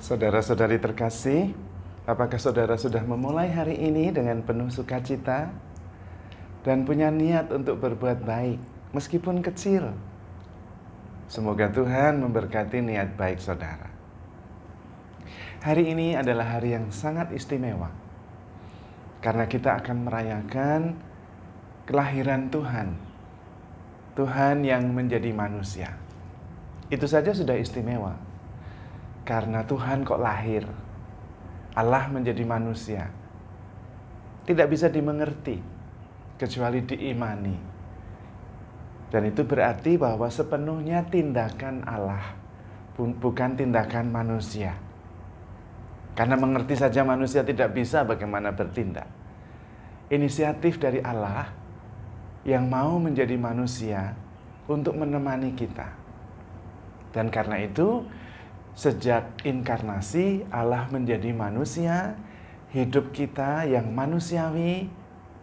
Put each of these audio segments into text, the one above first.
Saudara-saudari terkasih, apakah saudara sudah memulai hari ini dengan penuh sukacita dan punya niat untuk berbuat baik, meskipun kecil? Semoga Tuhan memberkati niat baik saudara. Hari ini adalah hari yang sangat istimewa, karena kita akan merayakan kelahiran Tuhan. Tuhan yang menjadi manusia. Itu saja sudah istimewa. Karena Tuhan kok lahir, Allah menjadi manusia, tidak bisa dimengerti kecuali diimani. Dan itu berarti bahwa sepenuhnya tindakan Allah, bukan tindakan manusia. Karena mengerti saja manusia tidak bisa, bagaimana bertindak. Inisiatif dari Allah yang mau menjadi manusia untuk menemani kita. Dan karena itu, sejak inkarnasi Allah menjadi manusia, hidup kita yang manusiawi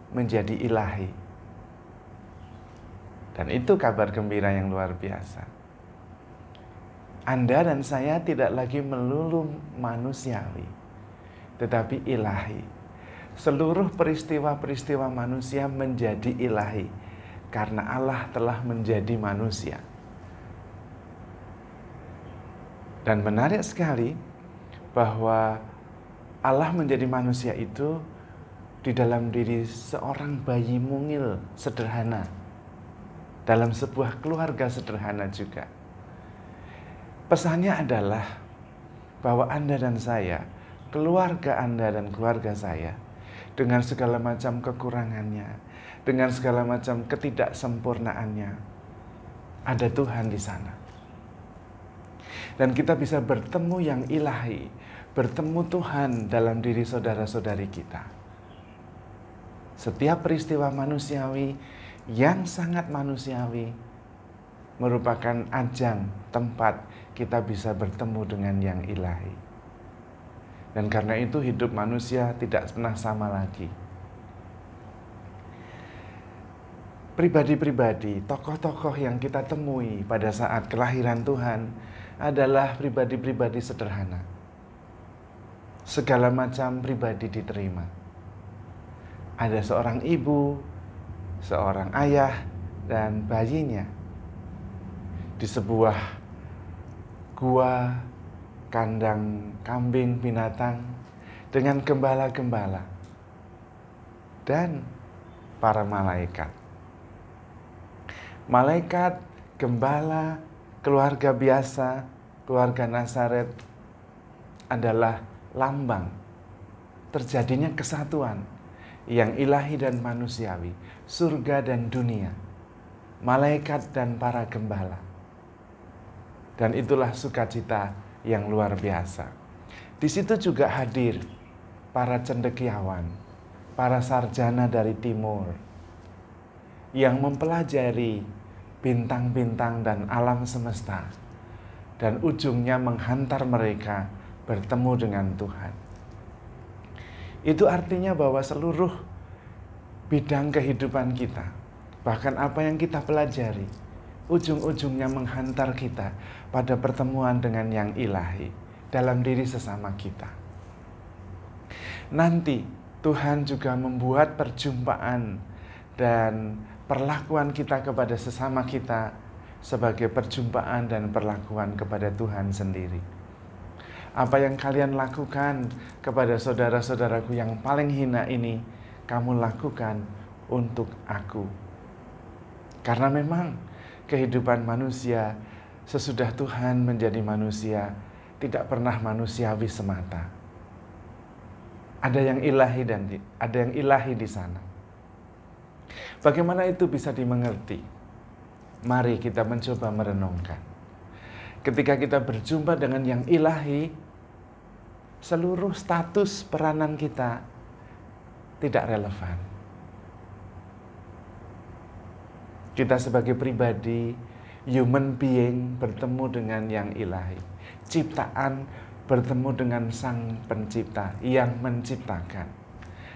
menjadi ilahi. Dan itu kabar gembira yang luar biasa. Anda dan saya tidak lagi melulu manusiawi, tetapi ilahi. Seluruh peristiwa-peristiwa manusia menjadi ilahi, karena Allah telah menjadi manusia. Dan menarik sekali bahwa Allah menjadi manusia itu di dalam diri seorang bayi mungil sederhana, dalam sebuah keluarga sederhana juga. Pesannya adalah bahwa Anda dan saya, keluarga Anda dan keluarga saya, dengan segala macam kekurangannya, dengan segala macam ketidaksempurnaannya, ada Tuhan di sana. Dan kita bisa bertemu yang ilahi, bertemu Tuhan dalam diri saudara-saudari kita. Setiap peristiwa manusiawi yang sangat manusiawi merupakan ajang tempat kita bisa bertemu dengan yang ilahi. Dan karena itu hidup manusia tidak pernah sama lagi. Pribadi-pribadi, tokoh-tokoh yang kita temui pada saat kelahiran Tuhan adalah pribadi-pribadi sederhana. Segala macam pribadi diterima. Ada seorang ibu, seorang ayah, dan bayinya di sebuah gua, kandang kambing binatang dengan gembala-gembala dan para malaikat. Malaikat, gembala, keluarga biasa, keluarga Nazaret adalah lambang terjadinya kesatuan yang ilahi dan manusiawi, surga dan dunia, malaikat dan para gembala. Dan itulah sukacita yang luar biasa. Di situ juga hadir para cendekiawan, para sarjana dari timur yang mempelajari bintang-bintang dan alam semesta, dan ujungnya menghantar mereka bertemu dengan Tuhan. Itu artinya bahwa seluruh bidang kehidupan kita, bahkan apa yang kita pelajari, ujung-ujungnya menghantar kita pada pertemuan dengan yang ilahi dalam diri sesama kita. Nanti Tuhan juga membuat perjumpaan dan perlakuan kita kepada sesama kita sebagai perjumpaan dan perlakuan kepada Tuhan sendiri. Apa yang kalian lakukan kepada saudara-saudaraku yang paling hina ini, kamu lakukan untuk aku. Karena memang kehidupan manusia sesudah Tuhan menjadi manusia tidak pernah manusiawi semata. Ada yang ilahi dan ada yang ilahi di sana. Bagaimana itu bisa dimengerti? Mari kita mencoba merenungkan. Ketika kita berjumpa dengan yang ilahi, seluruh status peranan kita tidak relevan. Kita sebagai pribadi, human being, bertemu dengan yang ilahi. Ciptaan bertemu dengan Sang Pencipta yang menciptakan.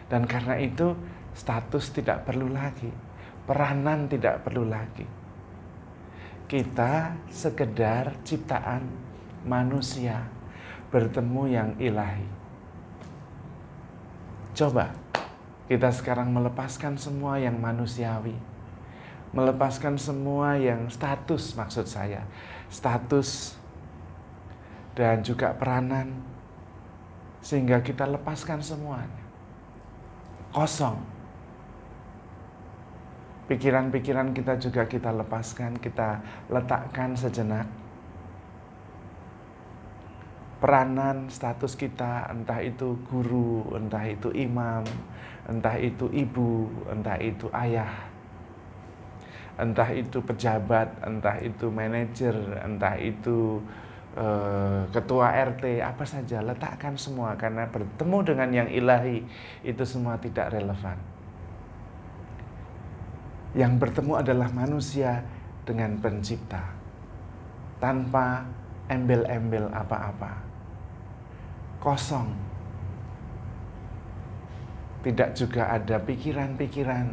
Dan karena itu, status tidak perlu lagi, peranan tidak perlu lagi. Kita sekedar ciptaan manusia bertemu yang ilahi. Coba kita sekarang melepaskan semua yang manusiawi, melepaskan semua yang status, maksud saya, status dan juga peranan, sehingga kita lepaskan semuanya. Kosong. Pikiran-pikiran kita juga kita lepaskan, kita letakkan sejenak. Peranan, status kita, entah itu guru, entah itu imam, entah itu ibu, entah itu ayah, entah itu pejabat, entah itu manajer, entah itu ketua RT, apa saja, letakkan semua, karena bertemu dengan yang ilahi itu semua tidak relevan. Yang bertemu adalah manusia dengan pencipta, tanpa embel-embel apa-apa. Kosong. Tidak juga ada pikiran-pikiran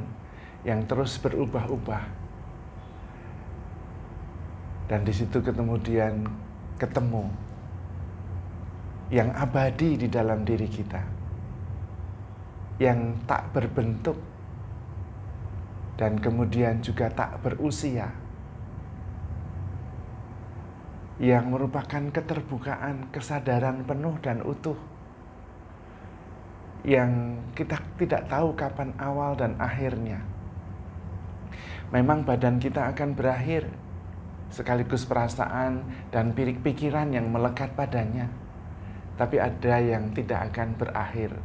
yang terus berubah-ubah. Dan di situ kemudian ketemu yang abadi di dalam diri kita, yang tak berbentuk dan kemudian juga tak berusia, yang merupakan keterbukaan, kesadaran penuh dan utuh, yang kita tidak tahu kapan awal dan akhirnya. Memang badan kita akan berakhir, sekaligus perasaan dan pikiran yang melekat padanya, tapi ada yang tidak akan berakhir,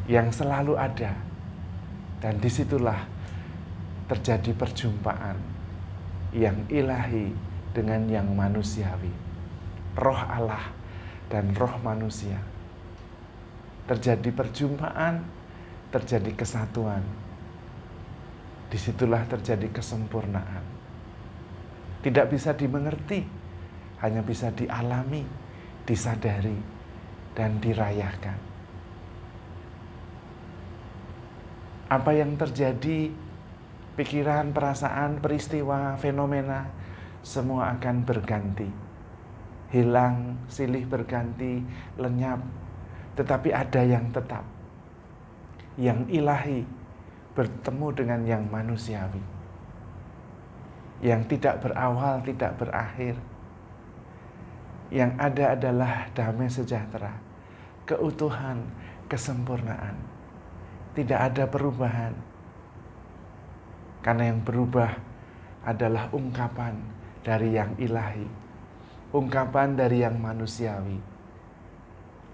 yang selalu ada, dan disitulah terjadi perjumpaan yang ilahi dengan yang manusiawi, roh Allah dan roh manusia. Terjadi perjumpaan, terjadi kesatuan. Disitulah terjadi kesempurnaan. Tidak bisa dimengerti, hanya bisa dialami, disadari, dan dirayakan. Apa yang terjadi, pikiran, perasaan, peristiwa, fenomena, semua akan berganti. Hilang, silih berganti, lenyap. Tetapi ada yang tetap, yang ilahi, bertemu dengan yang manusiawi, yang tidak berawal, tidak berakhir. Yang ada adalah damai sejahtera, keutuhan, kesempurnaan. Tidak ada perubahan. Karena yang berubah adalah ungkapan dari yang ilahi, ungkapan dari yang manusiawi.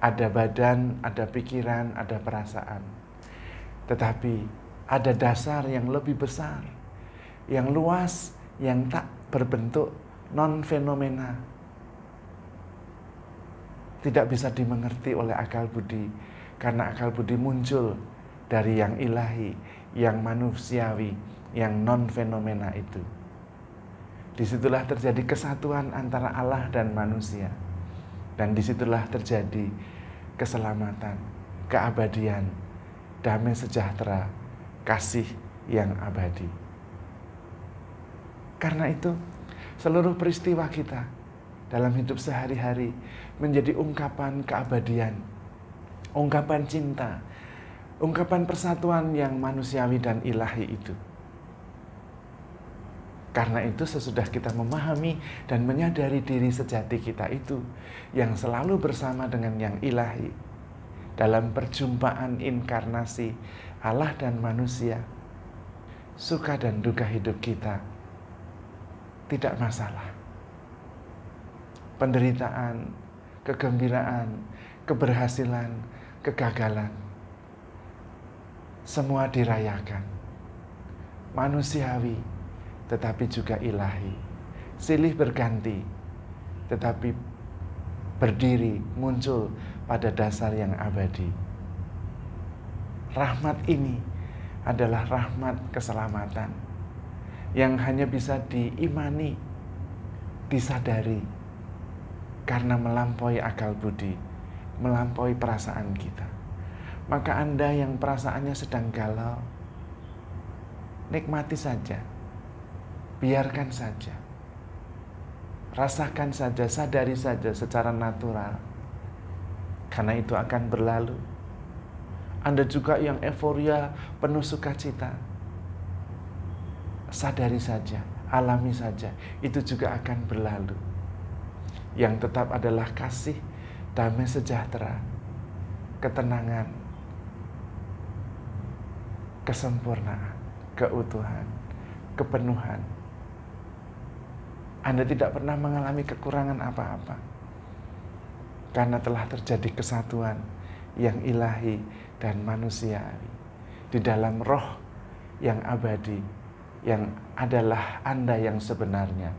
Ada badan, ada pikiran, ada perasaan. Tetapi ada dasar yang lebih besar, yang luas, yang tak berbentuk, non-fenomena. Tidak bisa dimengerti oleh akal budi, karena akal budi muncul dari yang ilahi, yang manusiawi, yang non-fenomena itu. Disitulah terjadi kesatuan antara Allah dan manusia. Dan disitulah terjadi keselamatan, keabadian, damai sejahtera, kasih yang abadi. Karena itu, seluruh peristiwa kita dalam hidup sehari-hari menjadi ungkapan keabadian, ungkapan cinta, ungkapan persatuan yang manusiawi dan ilahi itu. Karena itu sesudah kita memahami dan menyadari diri sejati kita itu yang selalu bersama dengan yang ilahi dalam perjumpaan inkarnasi Allah dan manusia, suka dan duka hidup kita tidak masalah. Penderitaan, kegembiraan, keberhasilan, kegagalan, semua dirayakan. Manusiawi, tetapi juga ilahi. Silih berganti, tetapi berdiri, muncul pada dasar yang abadi. Rahmat ini adalah rahmat keselamatan yang hanya bisa diimani, disadari, karena melampaui akal budi, melampaui perasaan kita. Maka Anda yang perasaannya sedang galau, nikmati saja. Biarkan saja. Rasakan saja, sadari saja secara natural. Karena itu akan berlalu. Anda juga yang euforia, penuh sukacita. Sadari saja, alami saja, itu juga akan berlalu. Yang tetap adalah kasih, damai sejahtera, ketenangan, kesempurnaan, keutuhan, kepenuhan. Anda tidak pernah mengalami kekurangan apa-apa. Karena telah terjadi kesatuan yang ilahi dan manusiawi di dalam roh yang abadi, yang adalah Anda yang sebenarnya.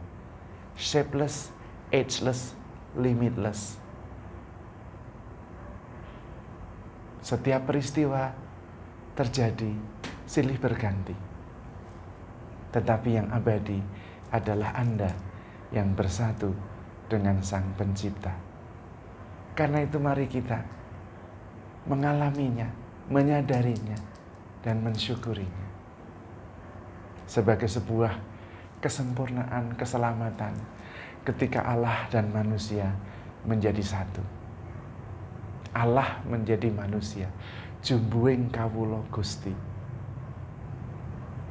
Shapeless, ageless, limitless. Setiap peristiwa terjadi silih berganti. Tetapi yang abadi adalah Anda yang bersatu dengan Sang Pencipta. Karena itu mari kita mengalaminya, menyadarinya, dan mensyukurinya. Sebagai sebuah kesempurnaan, keselamatan ketika Allah dan manusia menjadi satu. Allah menjadi manusia, jumbuing kawula Gusti.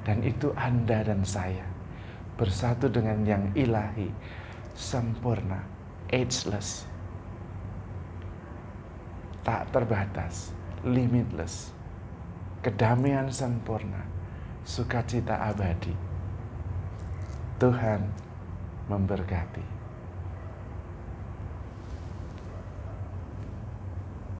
Dan itu Anda dan saya bersatu dengan yang ilahi, sempurna, ageless, tak terbatas, limitless, kedamaian sempurna, sukacita abadi. Tuhan memberkati.